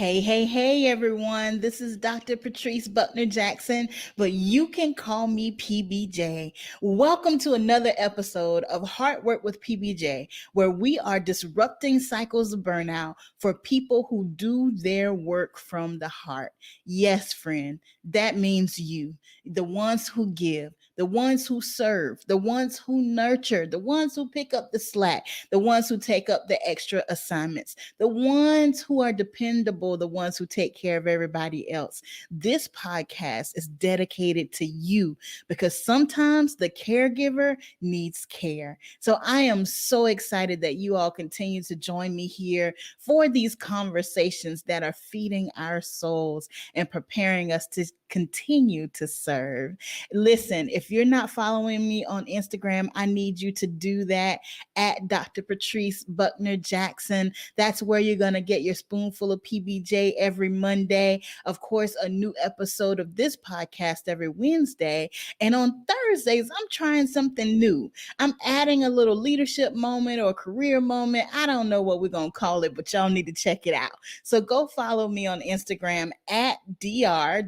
Hey, everyone. This is Dr. Patrice Buckner Jackson, but you can call me PBJ. Welcome to another episode of Heart Work with PBJ, where we are disrupting cycles of burnout for people who do their work from the heart. Yes, friend, that means you, the ones who give, the ones who serve, the ones who nurture, the ones who pick up the slack, the ones who take up the extra assignments, the ones who are dependable, the ones who take care of everybody else. This podcast is dedicated to you because sometimes the caregiver needs care. So I am so excited that you all continue to join me here for these conversations that are feeding our souls and preparing us to continue to serve. Listen, if you're not following me on Instagram, I need you to do that at Dr. Patrice Buckner Jackson. That's where you're going to get your spoonful of PBJ every Monday. Of course, a new episode of this podcast every Wednesday. And on Thursdays, I'm trying something new. I'm adding a little leadership moment or career moment. I don't know what we're going to call it, but y'all need to check it out. So go follow me on Instagram at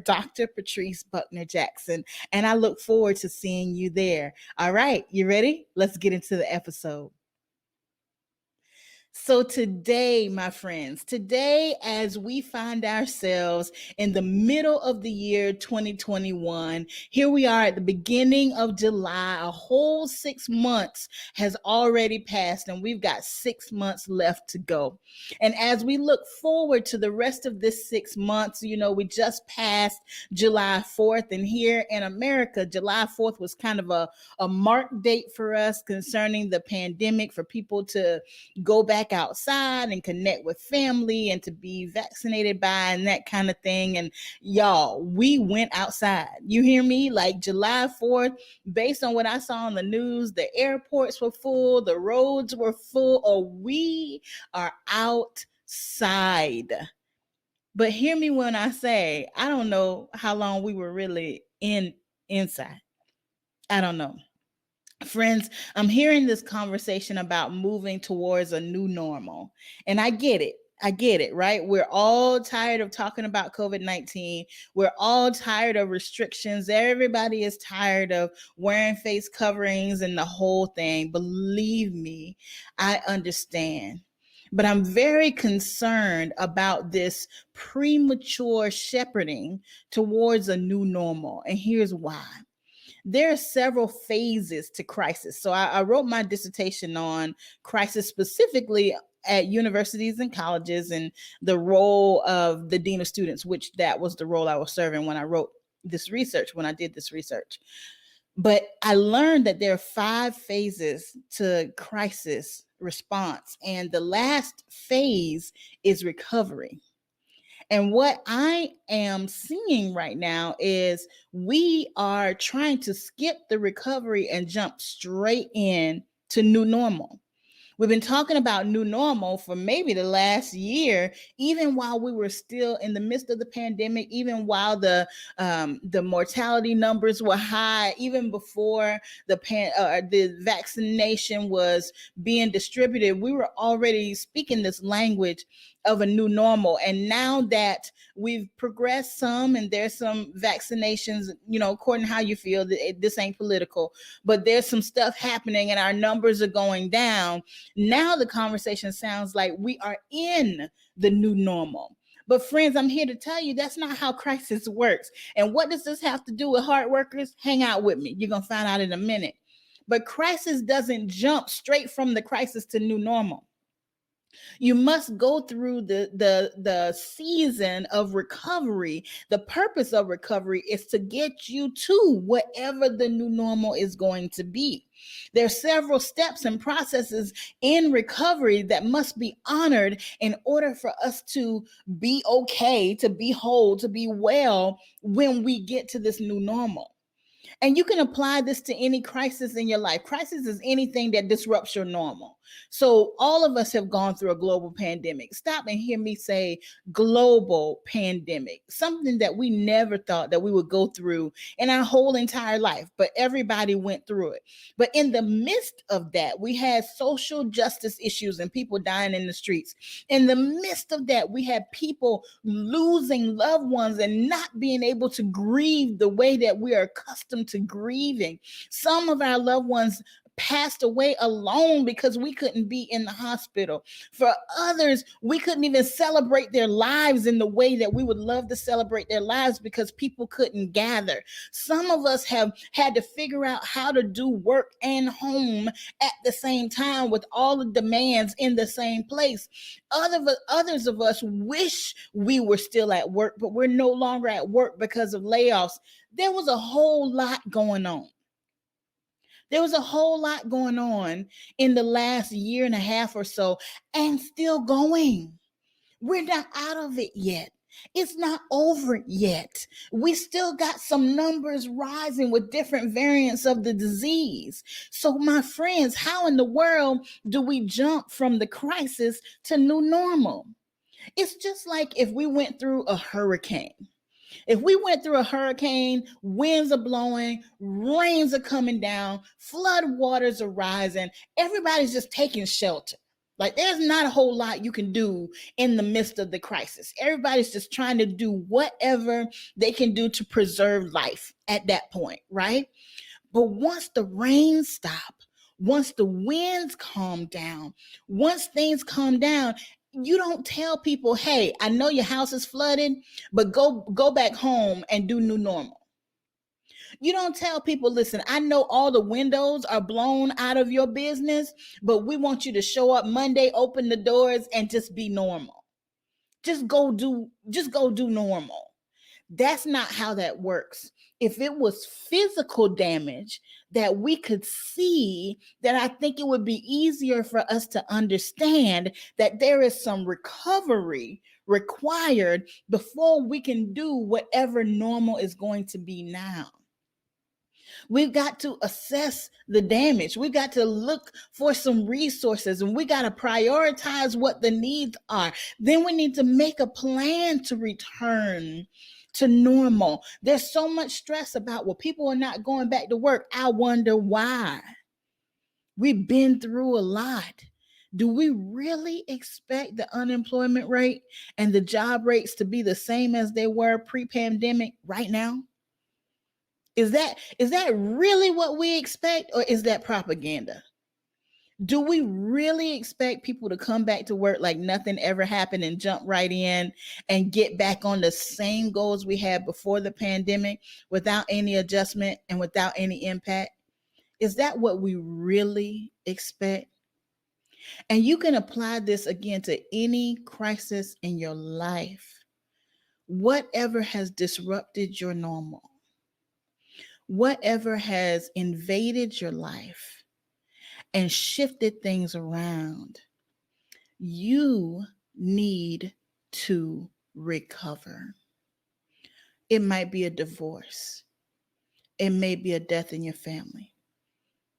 Dr. Patrice Buckner Jackson. And I look forward to seeing you there. All right, you ready? Let's get into the episode. So today, my friends, as we find ourselves in the middle of the year 2021, here we are at the beginning of July. A whole 6 months has already passed and we've got 6 months left to go. And as we look forward to the rest of this 6 months, we just passed July 4th, and here in America, July 4th was kind of a mark date for us concerning the pandemic, for people to go back outside and connect with family and to be vaccinated by and that kind of thing. And y'all, we went outside. You hear me? Like July 4th, based on what I saw on the news, the airports were full, the roads were full, or we are outside. But hear me when I say, I don't know how long we were really inside. I don't know. Friends, I'm hearing this conversation about moving towards a new normal. And I get it, right? We're all tired of talking about COVID-19. We're all tired of restrictions. Everybody is tired of wearing face coverings and the whole thing. Believe me, I understand. But I'm very concerned about this premature shepherding towards a new normal. And here's why. There are several phases to crisis. So I wrote my dissertation on crisis specifically at universities and colleges and the role of the dean of students, which that was the role I was serving when I wrote this research, when I did this research. But I learned that there are 5 phases to crisis response. And the last phase is recovery. And what I am seeing right now is we are trying to skip the recovery and jump straight in to new normal. We've been talking about new normal for maybe the last year, even while we were still in the midst of the pandemic, even while the mortality numbers were high, even before the vaccination was being distributed. We were already speaking this language of a new normal. And now that we've progressed some and there's some vaccinations, according to how you feel, this ain't political, but there's some stuff happening and our numbers are going down. Now the conversation sounds like we are in the new normal. But friends, I'm here to tell you that's not how crisis works. And what does this have to do with hard workers? Hang out with me. You're going to find out in a minute. But crisis doesn't jump straight from the crisis to new normal. You must go through the season of recovery. The purpose of recovery is to get you to whatever the new normal is going to be. There are several steps and processes in recovery that must be honored in order for us to be okay, to be whole, to be well when we get to this new normal. And you can apply this to any crisis in your life. Crisis is anything that disrupts your normal. So all of us have gone through a global pandemic. Stop and hear me say global pandemic, something that we never thought that we would go through in our whole entire life, but everybody went through it. But in the midst of that, we had social justice issues and people dying in the streets. In the midst of that, we had people losing loved ones and not being able to grieve the way that we are accustomed to grieving. Some of our loved ones passed away alone because we couldn't be in the hospital. For others, we couldn't even celebrate their lives in the way that we would love to celebrate their lives because people couldn't gather. Some of us have had to figure out how to do work and home at the same time with all the demands in the same place. Others of us wish we were still at work, but we're no longer at work because of layoffs. There was a whole lot going on. There was a whole lot going on in the last year and a half or so, and still going. We're not out of it yet. It's not over yet. We still got some numbers rising with different variants of the disease. So, my friends, how in the world do we jump from the crisis to new normal? It's just like if we went through a hurricane. If we went through a hurricane, winds are blowing, rains are coming down, flood waters are rising, everybody's just taking shelter. Like there's not a whole lot you can do in the midst of the crisis. Everybody's just trying to do whatever they can do to preserve life at that point, right? But once the rain stop, once the winds calm down, once things calm down, you don't tell people, "Hey, I know your house is flooded, but go back home and do new normal." You don't tell people, "Listen, I know all the windows are blown out of your business, but we want you to show up Monday, open the doors and just be normal. Just go do normal." That's not how that works. If it was physical damage that we could see, then I think it would be easier for us to understand that there is some recovery required before we can do whatever normal is going to be now. We've got to assess the damage. We got to look for some resources and we got to prioritize what the needs are. Then we need to make a plan to return to normal. There's so much stress about, well, people are not going back to work. I wonder why. We've been through a lot. Do we really expect the unemployment rate and the job rates to be the same as they were pre-pandemic right now? Is that really what we expect, or is that propaganda? Do we really expect people to come back to work like nothing ever happened and jump right in and get back on the same goals we had before the pandemic without any adjustment and without any impact? Is that what we really expect? And you can apply this again to any crisis in your life. Whatever has disrupted your normal, whatever has invaded your life and shifted things around, you need to recover. It might be a divorce. It may be a death in your family.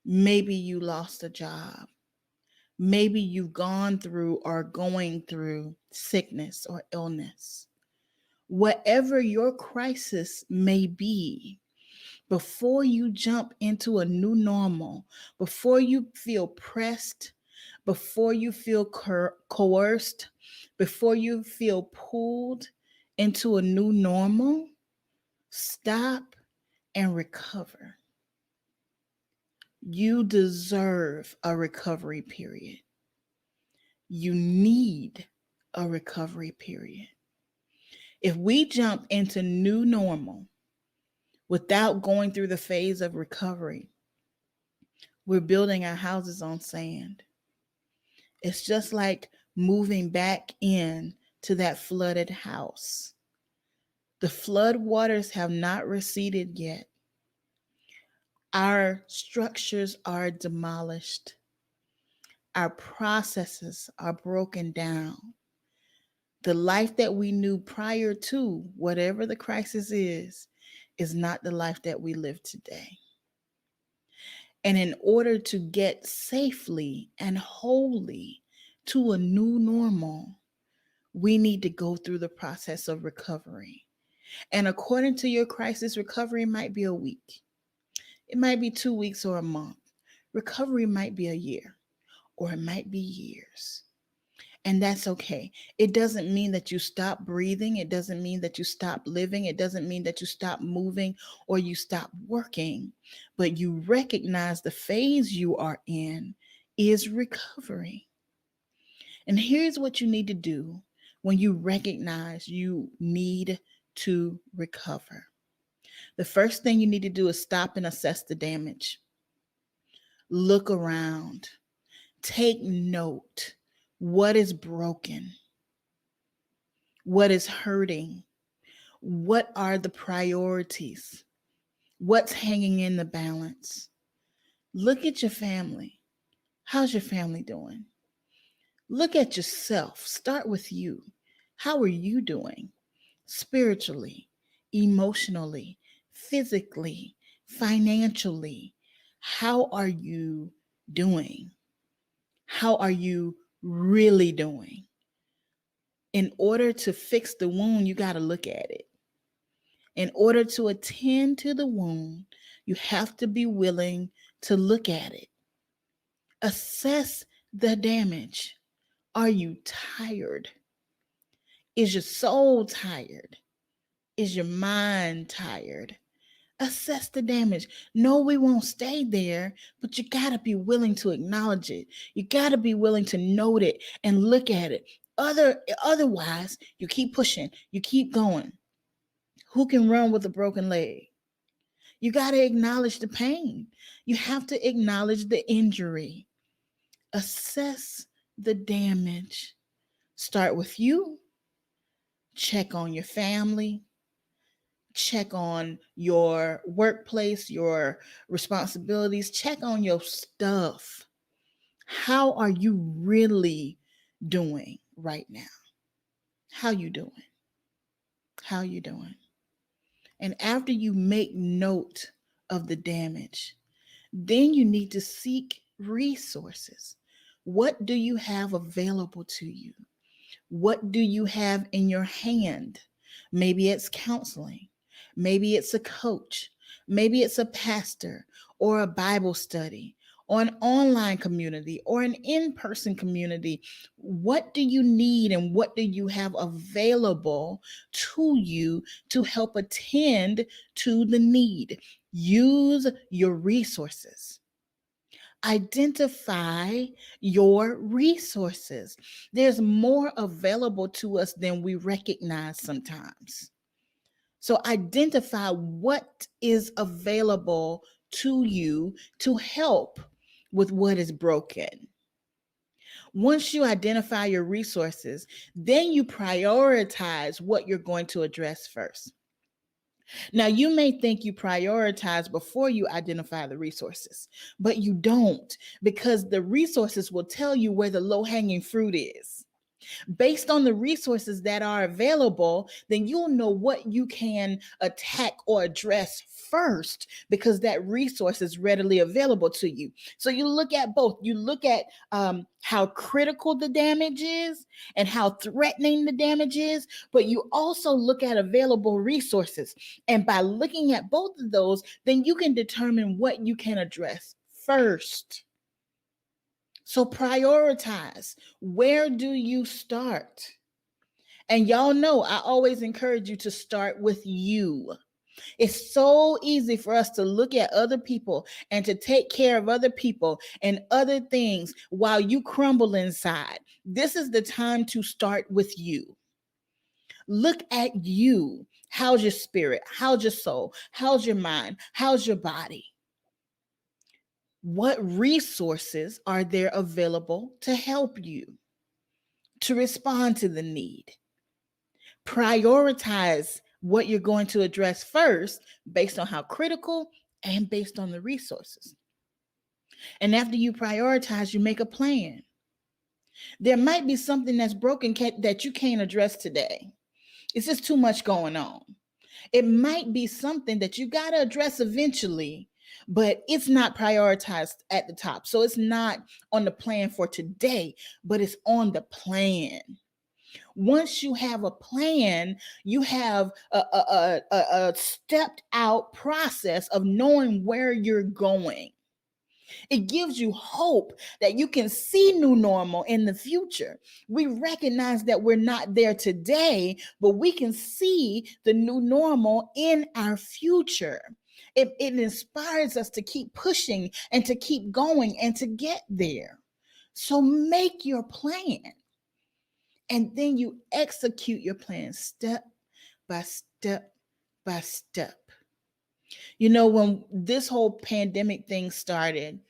Maybe you lost a job. Maybe you've gone through or going through sickness or illness. Whatever your crisis may be, before you jump into a new normal, before you feel pressed, before you feel coerced, before you feel pulled into a new normal, stop and recover. You deserve a recovery period. You need a recovery period. If we jump into new normal without going through the phase of recovery, we're building our houses on sand. It's just like moving back in to that flooded house. The flood waters have not receded yet. Our structures are demolished. Our processes are broken down. The life that we knew prior to whatever the crisis is not the life that we live today. And in order to get safely and wholly to a new normal, we need to go through the process of recovery. And according to your crisis, recovery might be a week, it might be 2 weeks or a month. Recovery might be a year, or it might be years. And that's okay. It doesn't mean that you stop breathing. It doesn't mean that you stop living. It doesn't mean that you stop moving or you stop working. But you recognize the phase you are in is recovery. And here's what you need to do when you recognize you need to recover. The first thing you need to do is stop and assess the damage. Look around. Take note. What is broken? What is hurting? What are the priorities? What's hanging in the balance? Look at your family. How's your family doing? Look at yourself. Start with you. How are you doing? Spiritually, emotionally, physically, financially. How are you doing? How are you really doing? In order to fix the wound, you got to look at it. In order to attend to the wound, you have to be willing to look at it. Assess the damage. Are you tired? Is your soul tired? Is your mind tired? Assess the damage. No, we won't stay there, but you got to be willing to acknowledge it. You got to be willing to note it and look at it. Otherwise, you keep pushing, you keep going. Who can run with a broken leg? You got to acknowledge the pain. You have to acknowledge the injury. Assess the damage. Start with you. Check on your family. Check on your workplace, your responsibilities. Check on your stuff. How are you really doing right now? How you doing? How you doing? And after you make note of the damage, then you need to seek resources. What do you have available to you? What do you have in your hand? Maybe it's counseling. Maybe it's a coach. Maybe it's a pastor or a Bible study or an online community or an in-person community. What do you need and what do you have available to you to help attend to the need? Use your resources. Identify your resources. There's more available to us than we recognize sometimes. So identify what is available to you to help with what is broken. Once you identify your resources, then you prioritize what you're going to address first. Now, you may think you prioritize before you identify the resources, but you don't, because the resources will tell you where the low-hanging fruit is. Based on the resources that are available, then you'll know what you can attack or address first because that resource is readily available to you. So you look at both. You look at how critical the damage is and how threatening the damage is, but you also look at available resources. And by looking at both of those, then you can determine what you can address first. So prioritize. Where do you start? And y'all know I always encourage you to start with you. It's so easy for us to look at other people and to take care of other people and other things while you crumble inside. This is the time to start with you. Look at you. How's your spirit? How's your soul? How's your mind? How's your body? What resources are there available to help you to respond to the need? Prioritize what you're going to address first based on how critical and based on the resources. And after you prioritize, you make a plan. There might be something that's broken that you can't address today. It's just too much going on. It might be something that you got to address eventually, but it's not prioritized at the top. So it's not on the plan for today, but it's on the plan. Once you have a plan, you have a stepped out process of knowing where you're going. It gives you hope that you can see new normal in the future. We recognize that we're not there today, but we can see the new normal in our future. It inspires us to keep pushing and to keep going and to get there. So make your plan and then you execute your plan step by step by step. You know, when this whole pandemic thing started,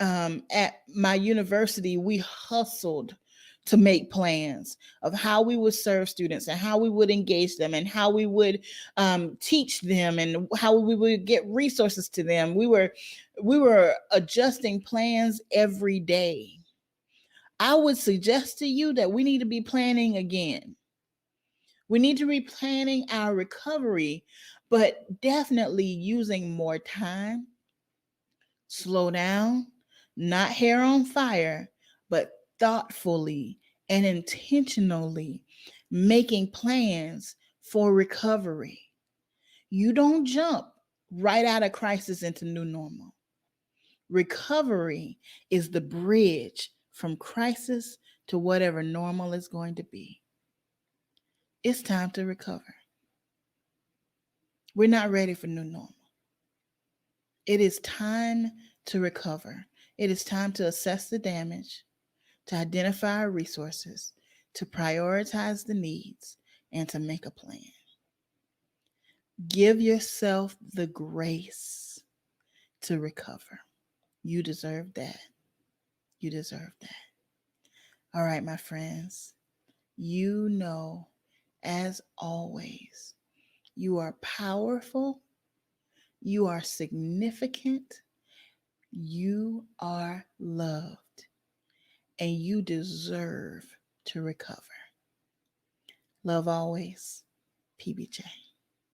at my university, we hustled to make plans of how we would serve students and how we would engage them and how we would teach them and how we would get resources to them. We were adjusting plans every day. I would suggest to you that we need to be planning again. We need to be planning our recovery, but definitely using more time, slow down, not hair on fire, but thoughtfully and intentionally making plans for recovery. You don't jump right out of crisis into new normal. Recovery is the bridge from crisis to whatever normal is going to be. It's time to recover. We're not ready for new normal. It is time to recover. It is time to assess the damage, to identify our resources, to prioritize the needs, and to make a plan. Give yourself the grace to recover. You deserve that. You deserve that. All right, my friends, you know, as always, you are powerful, you are significant, you are loved, and you deserve to recover. Love always, PBJ.